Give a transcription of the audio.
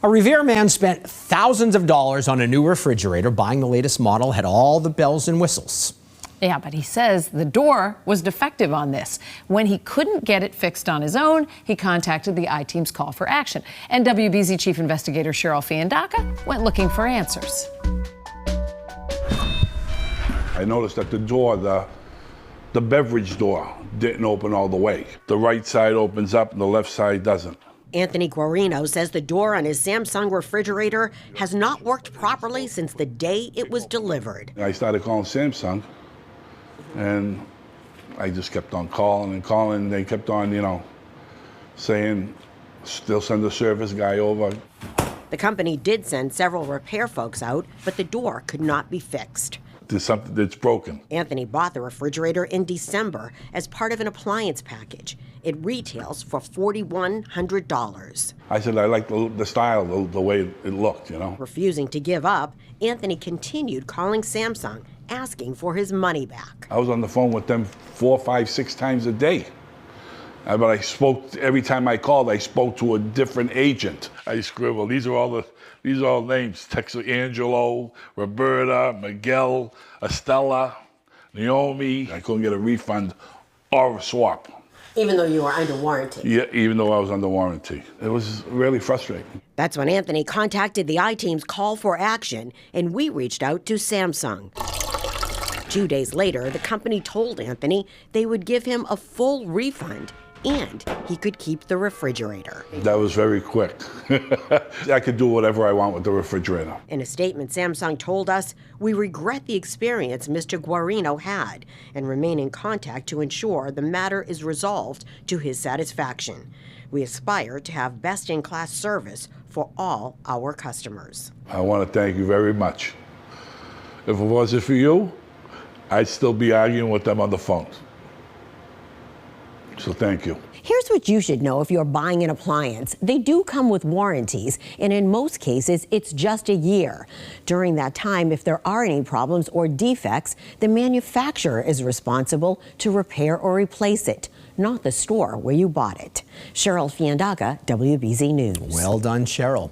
A Revere man spent thousands of dollars on a new refrigerator. Buying the latest model had all the bells and whistles. Yeah, but he says the door was defective on this. When he couldn't get it fixed on his own, he contacted the I-Team's call for action. And WBZ Chief Investigator Cheryl Fiandaca went looking for answers. I noticed that the door, the beverage door, didn't open all the way. The right side opens up and the left side doesn't. Anthony Guarino says the door on his Samsung refrigerator has not worked properly since the day it was delivered. I started calling Samsung, and I just kept on calling and calling. They kept on, saying, they'll send a service guy over. The company did send several repair folks out, but the door could not be fixed. There's something that's broken. Anthony bought the refrigerator in December as part of an appliance package. It retails for $4,100. I said I like the style, the way it looked, Refusing to give up, Anthony continued calling Samsung, asking for his money back. I was on the phone with them 4, 5, 6 times a day. But I spoke, every time I called, I spoke to a different agent. I scribbled, these are all names, Texas, Angelo, Roberta, Miguel, Estella, Naomi. I couldn't get a refund or a swap. Even though you were under warranty? Yeah, even though I was under warranty. It was really frustrating. That's when Anthony contacted the I-Team's call for action, and we reached out to Samsung. 2 days later, the company told Anthony they would give him a full refund and he could keep the refrigerator. That was very quick. I could do whatever I want with the refrigerator. In a statement, Samsung told us, "We regret the experience Mr. Guarino had and remain in contact to ensure the matter is resolved to his satisfaction. We aspire to have best-in-class service for all our customers." I want to thank you very much. If it wasn't for you, I'd still be arguing with them on the phone. So thank you. Here's what you should know if you're buying an appliance. They do come with warranties, and in most cases, it's just a year. During that time, if there are any problems or defects, the manufacturer is responsible to repair or replace it, not the store where you bought it. Cheryl Fiandaca, WBZ News. Well done, Cheryl.